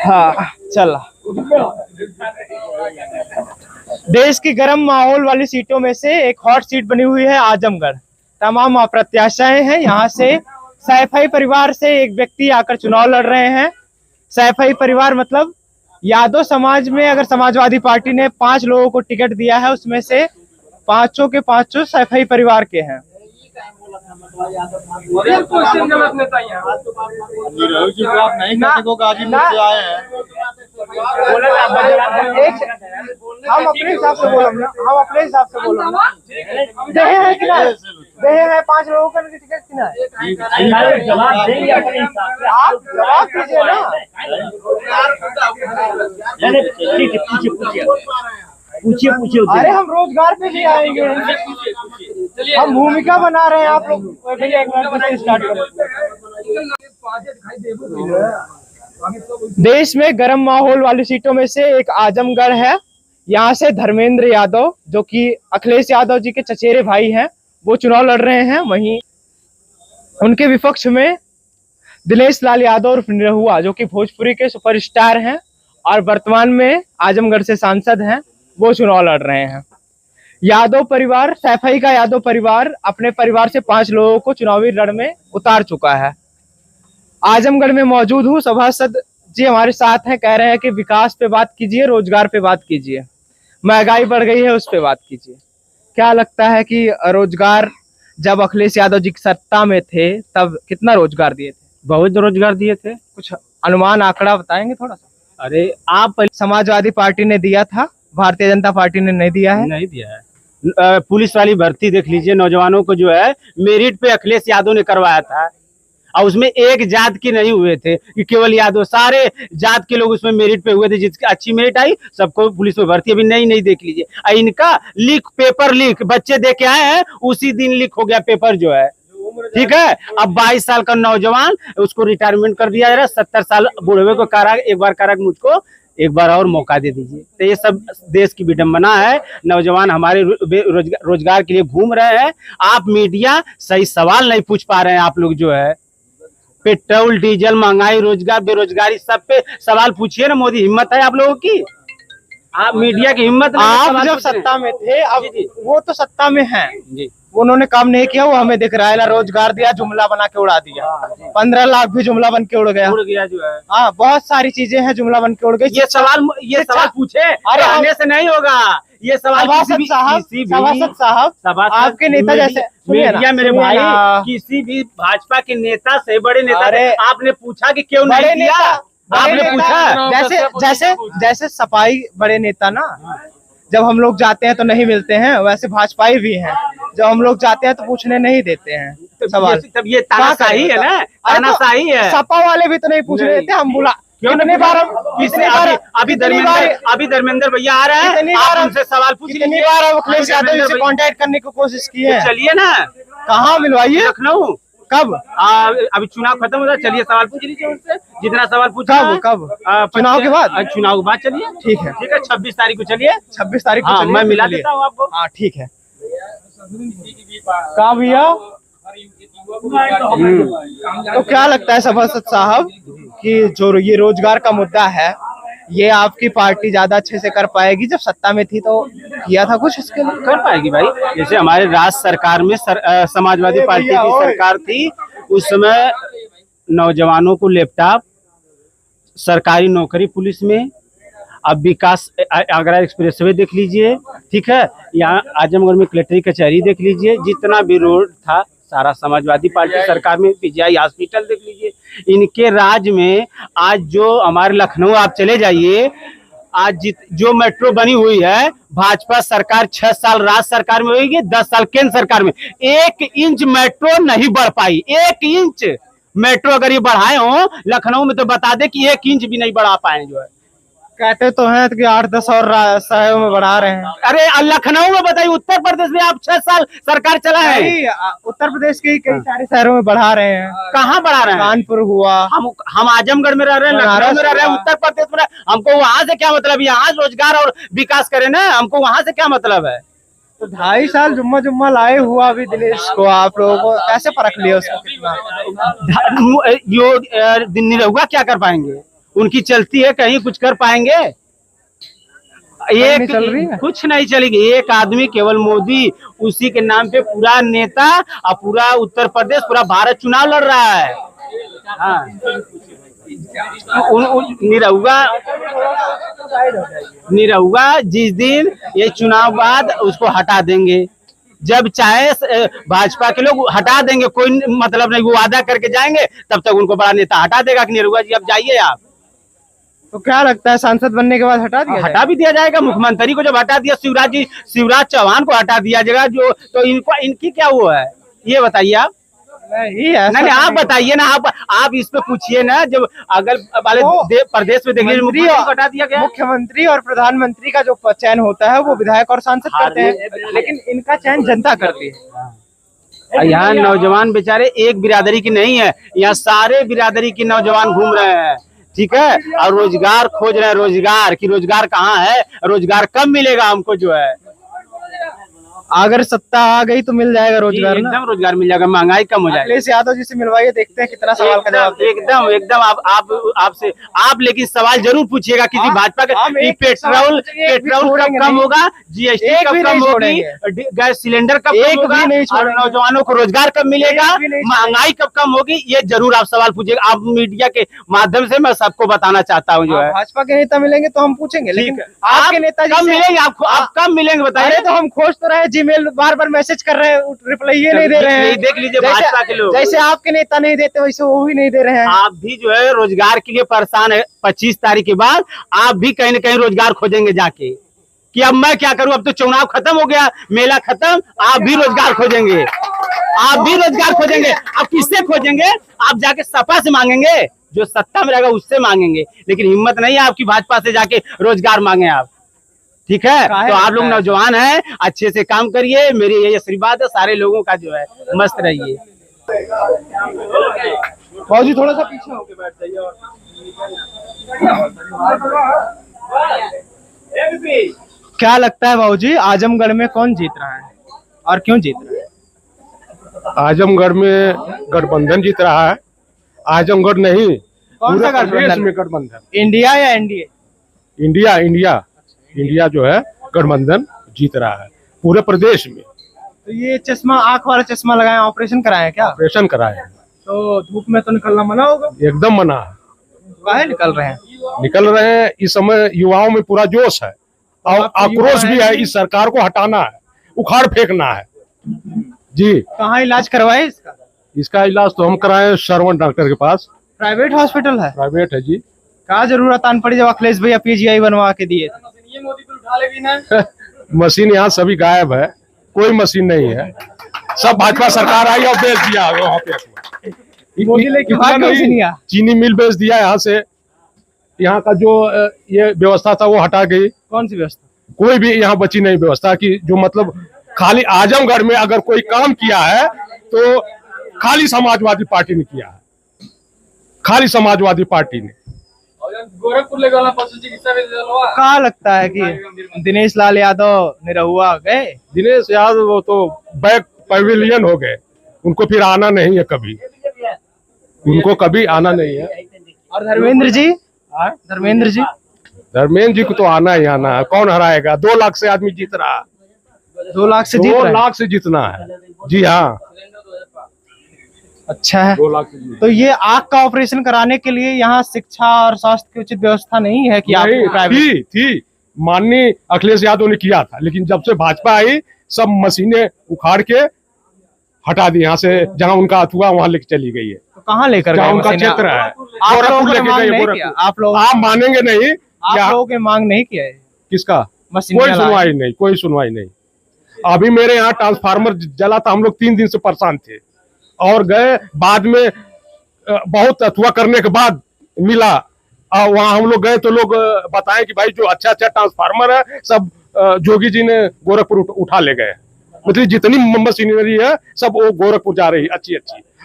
हाँ चला। देश की गर्म माहौल वाली सीटों में से एक हॉट सीट बनी हुई है आजमगढ़। तमाम अप्रत्याशाएं हैं यहाँ से। सैफई परिवार से एक व्यक्ति आकर चुनाव लड़ रहे हैं। सैफई परिवार मतलब यादव समाज में अगर समाजवादी पार्टी ने 5 लोगों को टिकट दिया है, उसमें से 5 के 5 सैफई परिवार के हैं। हम अपने हिसाब से बोलो ना, हम अपने हिसाब से बोलो ना। देहे है कि ना, देहे है 5 लोगों का टिकट कितना है? आप जवाब दीजिए ना। पूछिए पूछिए। अरे हम रोजगार पे भी आएंगे, हम भूमिका बना रहे हैं। आप लोग स्टार्ट करो। देश में गर्म माहौल वाली सीटों में से एक आजमगढ़ है। यहाँ से धर्मेंद्र यादव, जो कि अखिलेश यादव जी के चचेरे भाई हैं, वो चुनाव लड़ रहे हैं। वहीं उनके विपक्ष में दिनेश लाल यादव और निरहुआ, जो कि भोजपुरी के सुपरस्टार हैं और वर्तमान में आजमगढ़ से सांसद हैं, वो चुनाव लड़ रहे हैं। यादव परिवार, सैफई का यादव परिवार अपने परिवार से 5 लोगों को चुनावी रण में उतार चुका है। आजमगढ़ में मौजूद हूँ। सभासद जी हमारे साथ हैं, कह रहे हैं कि विकास पे बात कीजिए, रोजगार पे बात कीजिए, महंगाई बढ़ गई है उस पे बात कीजिए। क्या लगता है कि रोजगार जब अखिलेश यादव जी की सत्ता में थे तब कितना रोजगार दिए थे? बहुत रोजगार दिए थे। कुछ अनुमान आंकड़ा बताएंगे थोड़ा सा? अरे आप समाजवादी पार्टी ने दिया था, भारतीय जनता पार्टी ने नहीं दिया है। नहीं दिया है। पुलिस वाली भर्ती देख लीजिए, नौजवानों को जो है मेरिट पे अखिलेश यादव ने करवाया था, और उसमें एक जात के नहीं हुए थे कि केवल यादव, सारे जात के लोग उसमें मेरिट पे हुए थे। जिसकी अच्छी मेरिट आई सबको पुलिस में भर्ती। अभी नहीं देख लीजिए। इनका लीक, पेपर लीक, बच्चे दे के आए हैं, उसी दिन लीक हो गया पेपर जो है। ठीक है, अब 22 साल का नौजवान, उसको रिटायरमेंट कर दिया जा रहा है। 70 साल बूढ़े को काराग, एक बार काराग, मुझको एक बार और मौका दे दीजिए। तो ये सब देश की विडंबना है। नौजवान हमारे रोजगार के लिए घूम रहे हैं। आप मीडिया सही सवाल नहीं पूछ पा रहे हैं। आप लोग जो है पेट्रोल, डीजल, महंगाई, रोजगार, बेरोजगारी, सब पे सवाल पूछिए ना। मोदी, हिम्मत है आप लोगों की? आप मीडिया की हिम्मत नहीं। आप जब सत्ता में थे, अब वो तो सत्ता में हैं जी, उन्होंने काम नहीं किया, वो हमें दिख रहा है। ना रोजगार दिया, जुमला बना के उड़ा दिया। 15 लाख भी जुमला बन के उड़ गया जो है। हाँ, बहुत सारी चीजें हैं जुमला बन के उड़ गई। ये सवाल पूछे, अरे आने से नहीं होगा ये सवाल। सभासद साहब, आपके नेता जैसे मीडिया, मेरे भाई, किसी भी भाजपा के नेता से, बड़े नेता, आपने पूछा कि क्यों नहीं दिया? आपने पूछा? जैसे सपाई बड़े नेता ना, जब हम लोग जाते हैं तो नहीं मिलते हैं, वैसे भाजपाई भी हैं, जब हम लोग जाते हैं तो पूछने नहीं देते हैं सवाल। तब ये तानाशाही है ना, तानाशाही है। सपा वाले भी तो नहीं पूछ रहे थे, हम बुला कितनी बार अभी धर्मेंद्र भैया आ रहे हैं, आप उनसे सवाल पूछ लीजिए। कितनी बार अखिलेश यादव जी से कांटेक्ट करने की कोशिश की है? चलिए ना, कहाँ मिलवाइए? लखनऊ। कब? अभी चुनाव खत्म होता, चलिए सवाल पूछ लीजिए उनसे, जितना सवाल पूछा। कब? चुनाव के बाद? चुनाव के बाद चलिए। ठीक है 26 तारीख को चलिए। 26 तारीख को मैं मिला देता हूँ आपको। हाँ ठीक है। कहाँ भैया? तो क्या लगता है सभासद साहब कि जो ये रोजगार का मुद्दा है, ये आपकी पार्टी ज्यादा अच्छे से कर पाएगी? जब सत्ता में थी तो किया था कुछ इसके लिए? कर पाएगी भाई। जैसे हमारे राज्य सरकार में समाजवादी पार्टी की सरकार थी, उस समय नौजवानों को लैपटॉप, सरकारी नौकरी पुलिस में। अब विकास, आगरा एक्सप्रेसवे देख लीजिए, ठीक है, यहाँ आजमगढ़ में कलेक्ट्री कचहरी देख लीजिए, जितना भी रोड था सारा समाजवादी पार्टी सरकार में। पीजीआई हॉस्पिटल देख लीजिए। इनके राज में आज जो हमारे लखनऊ आप चले जाइए, आज जो मेट्रो बनी हुई है, भाजपा सरकार 6 साल राज्य सरकार में होगी, 10 साल केंद्र सरकार में, 1 इंच मेट्रो नहीं बढ़ पाई। 1 इंच मेट्रो अगर ये बढ़ाए हो लखनऊ में, तो बता दे कि 1 इंच भी नहीं बढ़ा पाए जो है। कहते तो हैं कि 8-10 और शहरों में बढ़ा रहे हैं। अरे लखनऊ में बताइए, उत्तर प्रदेश में आप 6 साल सरकार चला है। उत्तर प्रदेश के कई सारे शहरों में बढ़ा रहे हैं। कहाँ बढ़ा रहे हैं? कानपुर हुआ। हम आजमगढ़ में रह रहे हैं, लखनऊ में रह रहे हैं, उत्तर प्रदेश में। हमको वहाँ से क्या मतलब? यहाँ रोजगार और विकास करे ना, हमको वहाँ से क्या मतलब है? तो 2.5 साल जुम्मा लाए हुआ अभी दिनेश को, आप लोगों को कैसे परख लिया उसको? कितना निरहुआ क्या कर पाएंगे? उनकी चलती है, कहीं कुछ कर पाएंगे? नहीं चल रही है। कुछ नहीं चलेगी। एक आदमी केवल मोदी, उसी के नाम पे पूरा नेता और पूरा उत्तर प्रदेश, पूरा भारत चुनाव लड़ रहा है। हाँ, निरहुआ जिस दिन ये चुनाव बाद उसको हटा देंगे, जब चाहे भाजपा के लोग हटा देंगे, कोई मतलब नहीं, वो वादा करके जाएंगे, तब तक उनको बड़ा नेता हटा देगा कि निरहुआ जी अब जाइए आप। तो क्या लगता है सांसद बनने के बाद हटा भी दिया जाएगा? मुख्यमंत्री को जब हटा दिया, शिवराज चौहान को हटा दिया जाएगा, जो तो इनकी क्या वो है, ये बताइए आप। नहीं, आप बताइए ना, आप इस पे पूछिए ना। जब अगर वाले प्रदेश में देख लीजिए, हटा दिया गया। मुख्यमंत्री और प्रधानमंत्री का जो चयन होता है वो विधायक और सांसद करते हैं, लेकिन इनका चयन जनता करती है। यहाँ नौजवान बेचारे एक बिरादरी की नहीं है, यहाँ सारे बिरादरी की नौजवान घूम रहे हैं, ठीक है, और रोजगार खोज रहे हैं। रोजगार की रोजगार कहाँ है? रोजगार कब मिलेगा हमको जो है? अगर सत्ता आ गई तो मिल जाएगा रोजगार, एकदम रोजगार मिल जाएगा, महंगाई कम हो जाएगी। अखिलेश यादव जी से मिलवाइए, देखते हैं कितना सवाल का जवाब। एकदम आपसे आप लेकिन सवाल जरूर पूछिएगा किसी भाजपा के, पेट्रोल कब कम होगा, जीएसटी कब कम होगी, गैस सिलेंडर कब कम होगा, और नौजवानों को रोजगार कब मिलेगा, महंगाई कब कम होगी, ये जरूर आप सवाल पूछिएगा। आप मीडिया के माध्यम से मैं सबको बार चाहता हूँ जो है। भाजपा के नेता मिलेंगे तो हम पूछेंगे, लेकिन आपके नेता कब मिलेंगे? आप कब मिलेंगे बताइए? तो हम खोज तो रहे, जीमेल बार मैसेज कर रहे हैं, रिप्लाई ये नहीं दे रहे हैं। देख लीजिए भाजपा के लोग, जैसे आपके नेता नहीं देते वैसे वो भी नहीं दे रहे हैं। आप भी जो है रोजगार के लिए परेशान है। 25 तारीख के बाद आप भी कहीं न कहीं रोजगार खोजेंगे जाके, कि अब मैं क्या करूं, अब तो चुनाव खत्म हो गया, मेला खत्म, आप भी रोजगार खोजेंगे। आप भी रोजगार खोजेंगे। आप किससे खोजेंगे? आप जाके सपा से मांगेंगे, जो सत्ता में रहेगा उससे मांगेंगे, लेकिन हिम्मत नहीं है आपकी भाजपा से जाके रोजगार मांगे आप, ठीक है? तो आप लोग नौजवान हैं, अच्छे से काम करिए, मेरी यही आशीर्वाद है, सारे लोगों का जो है मस्त रहिए। बाबूजी थोड़ा सा पीछे होके बैठ जाइए। क्या लगता है बाबूजी, आजमगढ़ में कौन जीत रहा है और क्यों जीत रहा है? आजमगढ़ में गठबंधन जीत रहा है। आजमगढ़ नहीं, कौन सा गठबंधन में गठबंधन? इंडिया या एनडीए? इंडिया जो है गठबंधन जीत रहा है पूरे प्रदेश में। तो ये चश्मा, आंख वाला चश्मा लगाए, ऑपरेशन कराए क्या? ऑपरेशन कराए हैं। तो धूप में तो निकलना मना होगा? एकदम मना है। काहे निकल रहे हैं? निकल रहे हैं, इस समय युवाओं में पूरा जोश है और आक्रोश भी है। इस सरकार को हटाना है, उखाड़ फेंकना है जी। कहाँ इलाज करवाए इसका? इसका इलाज तो हम कराए श्रवण डॉक्टर के पास। प्राइवेट हॉस्पिटल है? प्राइवेट है जी। क्या जरूरत आन पड़ी जब अखिलेश भैया पीजीआई बनवा के दिए? मोदी पर उठा लेगी ना। मशीन यहाँ सभी गायब है, कोई मशीन नहीं है, सब भाजपा सरकार आई और बेच दिया वहाँ पे। मोदी लेके भाग गई, चीनी मिल बेच दिया यहाँ से। यहाँ का जो ये व्यवस्था था वो हटा गई। कौन सी व्यवस्था? कोई भी यहाँ बची नहीं व्यवस्था की, जो मतलब खाली आजमगढ़ में अगर कोई काम किया है तो खाली समाजवादी पार्टी ने किया है, खाली समाजवादी पार्टी ने। गोरखपुर ले गया पशु चिकित्सा में। क्या लगता है कि दिनेश लाल यादव निरहुआ गए? दिनेश यादव वो तो बैक पवेलियन हो गए, उनको फिर आना नहीं है कभी, उनको कभी आना नहीं है। और धर्मेंद्र जी? धर्मेंद्र जी को तो आना ही आना है। कौन हराएगा? 2 लाख से आदमी जीत रहा है। 2 लाख से 2 लाख से जीतना है जी। हाँ, अच्छा है। 2 लाख। तो ये आंख का ऑपरेशन कराने के लिए यहाँ शिक्षा और स्वास्थ्य की उचित व्यवस्था नहीं है कि आप प्राइवेट? थी माननीय अखिलेश यादव ने किया था, लेकिन जब से भाजपा आई सब मशीनें उखाड़ के हटा दी यहाँ से। जहाँ उनका अथुआ वहाँ लेके चली गई है। तो कहाँ लेकर गए? उनका क्षेत्र है, गोरखपुर लेके गए। आप मानेंगे नहीं, आप लोगों के मांग नहीं किया है? किसका? कोई सुनवाई नहीं। अभी मेरे यहाँ ट्रांसफार्मर जला था, हम लोग 3 दिन से परेशान थे और गए, बाद में बहुत अथवा करने के बाद मिला। वहाँ हम लोग गए तो लोग बताएं कि भाई जो अच्छा ट्रांसफार्मर है सब जोगी जी ने गोरखपुर उठा ले गए। मतलब जितनी मशीनरी है सब वो गोरखपुर जा रही है अच्छी,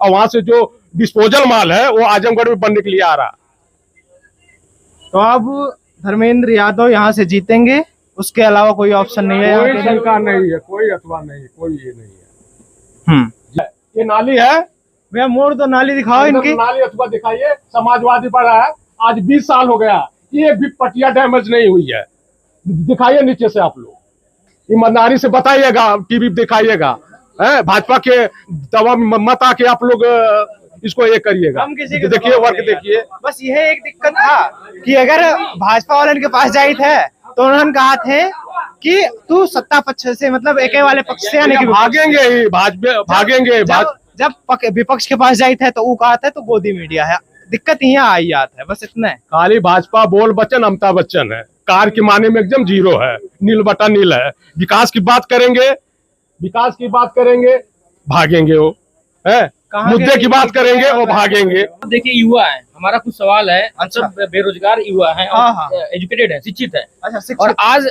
और वहां से जो डिस्पोजल माल है वो आजमगढ़ में बनने के लिए आ रहा। तो अब धर्मेंद्र यादव यहाँ से जीतेंगे, उसके अलावा कोई ऑप्शन नहीं है? कोई शंका नहीं है, कोई अथवा नहीं, कोई ये नहीं है। ये नाली है भैया, मोड़ दो, नाली दिखाओ इनकी। नाली अथवा दिखाइए। समाजवादी पड़ा है आज 20 साल हो गया, एक भी पटिया डैमेज नहीं हुई है। दिखाइए नीचे से आप लोग, ईमानदारी से बताइएगा, टीवी दिखाइएगा। भाजपा के दवा में मत आके आप लोग इसको ये करिएगा। हम किसी के देखिए दबाव वर्क नहीं है। देखिए। बस यह एक दिक्कत था कि अगर भाजपा वाले के पास जाए थे तो उन्होंने कहा थे कि तू सत्ता पक्ष से, मतलब एक वाले पक्ष से आने की भागेंगे ही, भागेंगे। जब विपक्ष के पास जाए थे तो वो कहा था तो गोदी मीडिया है। दिक्कत यहाँ आई जाता है, बस इतना है। खाली भाजपा बोल बच्चन अमिताभ बच्चन है, कार के माने में एकदम जीरो है, नील बटा नील है। विकास की बात करेंगे, भागेंगे वो है। मुद्दे की बात करेंगे वो भागेंगे। देखिए युवा है, हमारा कुछ सवाल है। अच्छा। सब बेरोजगार युवा है हाँ, हाँ। और एजुकेटेड है, शिक्षित है। अच्छा, शिक्षित। और आज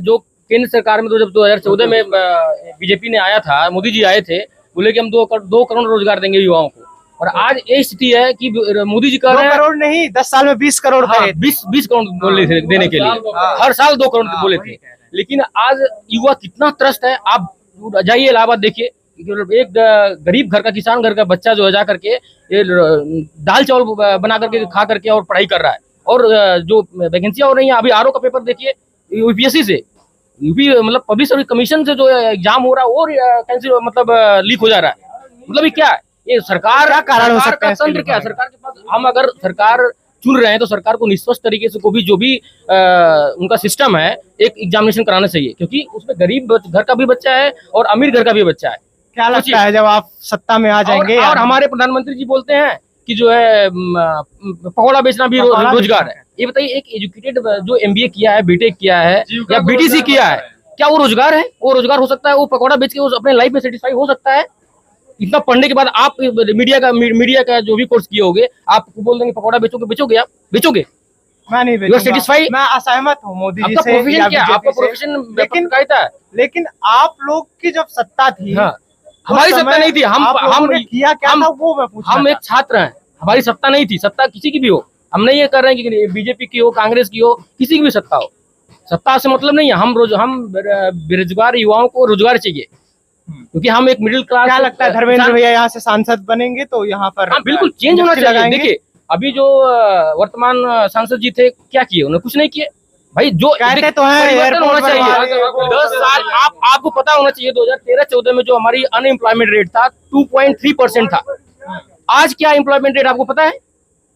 जो केंद्र सरकार में तो जब 2014 में बीजेपी ने आया था, मोदी जी आए थे, बोले कि हम 2 करोड़ रोजगार देंगे युवाओं को। और आज ये स्थिति है कि मोदी जी कह 2 रहे हैं करोड़ नहीं, 10 साल में 20 करोड़ हाँ, गए। 20 करोड़ बोले थे देने के लिए। हर साल 2 करोड़ बोले थे। लेकिन आज युवा कितना त्रस्त है, आप जाइए इलाहाबाद देखिए। एक गरीब घर का, किसान घर का बच्चा जो है जा करके ये दाल चावल बना करके खा करके और पढ़ाई कर रहा है। और जो वैकेंसियां हो रही हैं, अभी आरओ का पेपर देखिए, यूपीएससी से, यूपी मतलब पब्लिक सर्विस कमीशन से जो एग्जाम हो रहा है और कैंसिल, मतलब लीक हो जा रहा है। मतलब ये क्या है, ये सरकार, क्या कारण हो सकता है इसके तंत्र लिए? क्या है सरकार के पास? हम अगर सरकार चुन रहे हैं तो सरकार को निष्पक्ष तरीके से जो भी उनका सिस्टम है, एक एग्जामिनेशन कराना चाहिए। क्योंकि उसमें गरीब घर का भी बच्चा है और अमीर घर का भी बच्चा है। क्या लगता है जब आप सत्ता में आ जाएंगे? और हमारे प्रधानमंत्री जी बोलते हैं कि जो है पकौड़ा बेचना भी रोजगार है। ये बताइए, एक एजुकेटेड जो एमबीए किया है, बीटेक किया है या बीटीसी किया है, क्या वो रोजगार है? वो रोजगार हो सकता है? वो पकौड़ा बेच के वो अपने लाइफ में सेटिस्फाई हो सकता है? इतना पढ़ने के बाद आप मीडिया का जो भी कोर्स किए होगे, आप बोल देंगे पकौड़ा बेचोगे? आप बेचोगे? मैं नहीं बेचूंगा। satisfied? मैं असहमत हूँ मोदी जी आपका से प्रोफेशन या क्या? बीजेपी आपका से। प्रोफेशन लेकिन पत्रकारिता है। लेकिन आप लोग की जब सत्ता थी, हाँ, उस हमारी समय सत्ता नहीं थी। आप लोगों ने किया क्या था वो मैं पूछ रहा हम था। एक छात्र हैं, हमारी सत्ता नहीं थी। सत्ता किसी की भी हो, हम नहीं ये कर रहे हैं कि बीजेपी की हो, कांग्रेस की हो, किसी की भी सत्ता हो, सत्ता से मतलब नहीं है। हम बेरोजगार युवाओं को रोजगार चाहिए, क्योंकि हम एक मिडिल क्लास। क्या लगता है धर्मेंद्र भैया यहाँ से सांसद बनेंगे तो यहाँ पर हाँ, बिल्कुल चेंज होना चाहिए। लगाएंगे? देखिए, अभी जो वर्तमान सांसद जी थे, क्या किए? उन्होंने कुछ नहीं किए भाई। जो कहते तो हैं परिवर्तन होना एयरपोर्ट चाहिए। 10 साल आपको पता होना चाहिए, 2013-14 में जो हमारी अनएम्प्लॉयमेंट रेट था 2.3% था। आज क्या एम्प्लॉयमेंट रेट आपको पता है?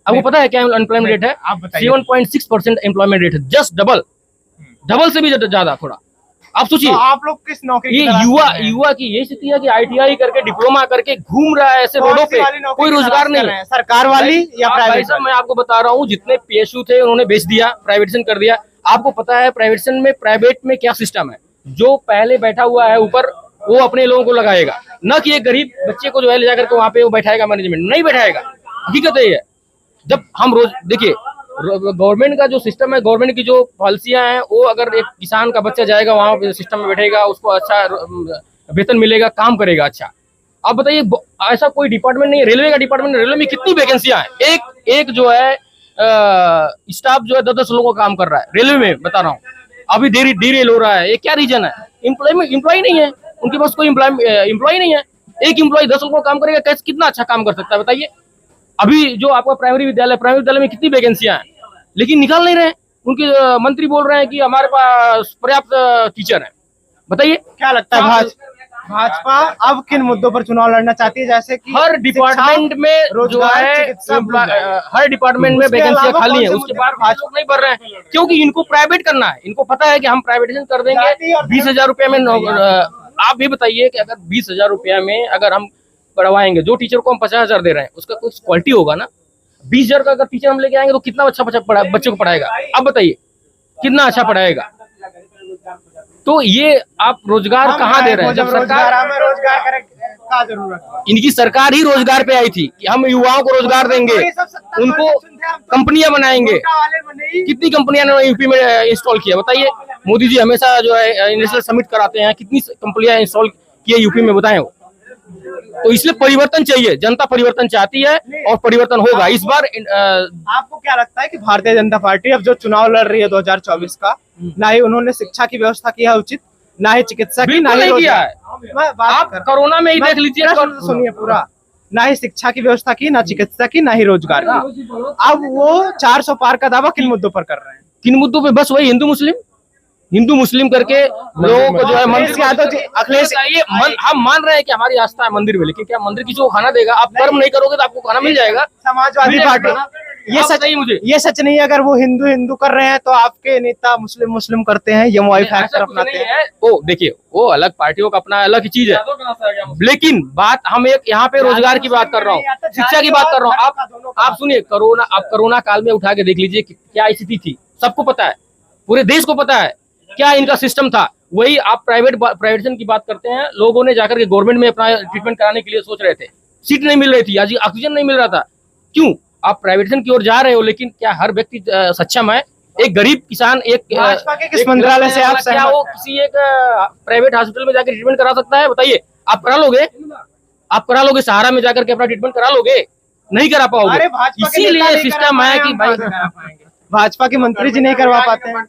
आपको पता है क्या अनएम्प्लॉयमेंट रेट है? आप बताइए। 7.6% एम्प्लॉयमेंट रेट है, जस्ट डबल से भी ज्यादा थोड़ा। आप सोचिए, तो आप लोग किस नौकरी ये की तलाश युवा कर रहे हैं? युवा की ये स्थिति है कि आईटीआई करके, डिप्लोमा करके घूम रहा है ऐसे रोडों कौन सी पे, वाली नौकरी कोई की रोजगार तलाश कर नहीं रहे है। हैं? सरकार वाली या भाई प्राइवेट? साहब, मैं आपको बता रहा हूँ, जितने पीएसयू थे उन्होंने बेच दिया, प्राइवेटाइजेशन कर दिया। आपको पता है प्राइवेट में क्या सिस्टम है? जो पहले बैठा हुआ है ऊपर, वो अपने लोगों को लगाएगा, न कि एक गरीब बच्चे को जो है ले जाकर के वहां पे वो बैठाएगा, मैनेजमेंट नहीं बैठाएगा। हकीकत है ये। जब हम रोज देखिए, गवर्नमेंट का जो सिस्टम है, गवर्नमेंट की जो पॉलिसियां हैं, वो अगर एक किसान का बच्चा जाएगा वहां पे सिस्टम में बैठेगा, उसको अच्छा वेतन मिलेगा, काम करेगा अच्छा। आप बताइए, ऐसा कोई डिपार्टमेंट नहीं है। रेलवे का डिपार्टमेंट, रेलवे में कितनी वैकेंसियां हैं? एक जो है स्टाफ जो है 10-10 लोगों का काम कर रहा है रेलवे में, बता रहा हूँ। अभी डीरेल हो रहा है। ये क्या रीजन है? एम्प्लॉय नहीं है उनके पास, कोई एम्प्लॉय नहीं है। एक एम्प्लॉय 10 लोगों का काम करेगा, कैसे कितना अच्छा काम कर सकता है बताइए? अभी जो आपका प्राइमरी विद्यालय में कितनी वैकेंसियां हैं, लेकिन निकाल नहीं रहे। उनके मंत्री बोल रहे हैं कि हमारे पास पर्याप्त टीचर हैं। बताइए, क्या लगता है भाजपा अब किन मुद्दों पर चुनाव लड़ना चाहती है? जैसे कि हर डिपार्टमेंट में जो रोजगार, है चिकित्सा, हर डिपार्टमेंट में उसके वैकेंसियां अलावा खाली कौन है, से उसके मुद्दे बाद पर भाजपा लोग नहीं बढ़ रहे हैं, क्योंकि इनको प्राइवेट करना है। इनको पता है कि हम प्राइवेटाइजेशन कर जाति देंगे और 20,000 रुपया में। आप भी बताइए कि अगर 20,000 रुपया में अगर हम पढ़वाएंगे, जो टीचर को हम 50,000 दे रहे हैं, उसका कुछ क्वालिटी होगा ना? 20,000 का अगर टीचर हम लेके आएंगे तो कितना अच्छा बच्चे को पढ़ाएगा? अब बताइए कितना अच्छा पढ़ाएगा? तो ये आप रोजगार कहाँ दे रहे हैं? जब सरकार, रोजगार का जरूरत है। इनकी सरकार ही रोजगार पे आई थी कि हम युवाओं को रोजगार देंगे, उनको कंपनियां बनाएंगे। कितनी कंपनियां ने यूपी में इंस्टॉल किया बताइए? मोदी जी हमेशा जो है नेशनल समिट कराते हैं, कितनी कंपनियां इंस्टॉल किए यूपी में बताएं वो? तो इसलिए परिवर्तन चाहिए, जनता परिवर्तन चाहती है और परिवर्तन होगा इस बार। आपको क्या लगता है कि भारतीय जनता पार्टी अब जो चुनाव लड़ रही है 2024 का, ना ही उन्होंने शिक्षा की व्यवस्था किया उचित, ना ही चिकित्सा की, ना ही नहीं किया रोजगार? है। आप कोरोना में ही देख लीजिए, सुनिए पूरा। ना ही शिक्षा की व्यवस्था की, ना चिकित्सा की, ना ही रोजगार की। अब वो 400 पार का दावा किन मुद्दों पर कर रहे हैं? किन मुद्दों पे? बस वही हिंदू मुस्लिम करके लोगों को जो है अखिलेश यादव जी, अखिलेश हम मान रहे हैं कि हमारी आस्था है मंदिर में, लेकिन क्या मंदिर किसी को खाना देगा? आप कर्म नहीं करोगे तो आपको खाना मिल जाएगा। समाजवादी पार्टी, ये सच नहीं, मुझे ये सच नहीं है। अगर वो हिंदू कर रहे हैं तो आपके नेता मुस्लिम करते हैं, ये वाई फैक्टर अपनाते हैं। वो देखिए, वो अलग पार्टियों का अपना अलग ही चीज है, लेकिन बात हम एक यहाँ पे रोजगार की बात कर रहा हूँ, शिक्षा की बात कर रहा हूँ। आप सुनिए, कोरोना काल में उठा के देख लीजिए कि क्या स्थिति थी, सबको पता है, पूरे देश को पता है क्या इनका सिस्टम था। वही आप प्राइवेटाइजेशन की बात करते हैं, लोगों ने जाकर के गवर्नमेंट में अपना ट्रीटमेंट कराने के लिए सोच रहे थे, सीट नहीं मिल रही थी, आज ऑक्सीजन नहीं मिल रहा था। क्यों आप प्राइवेटाइजेशन की ओर जा रहे हो? लेकिन क्या हर व्यक्ति सक्षम है? एक गरीब किसान भाजपा के किस मंत्रालय से आप क्या वो किसी एक प्राइवेट हॉस्पिटल में जाकर ट्रीटमेंट करा सकता है? बताइए, आप करा लोगे? आप करा लोगे? सहारा में जाकर के अपना ट्रीटमेंट करा लोगे? नहीं करा पाओगे। इसीलिए सिस्टम है कि भाई भाजपा के मंत्री जी नहीं करवा पाते हैं।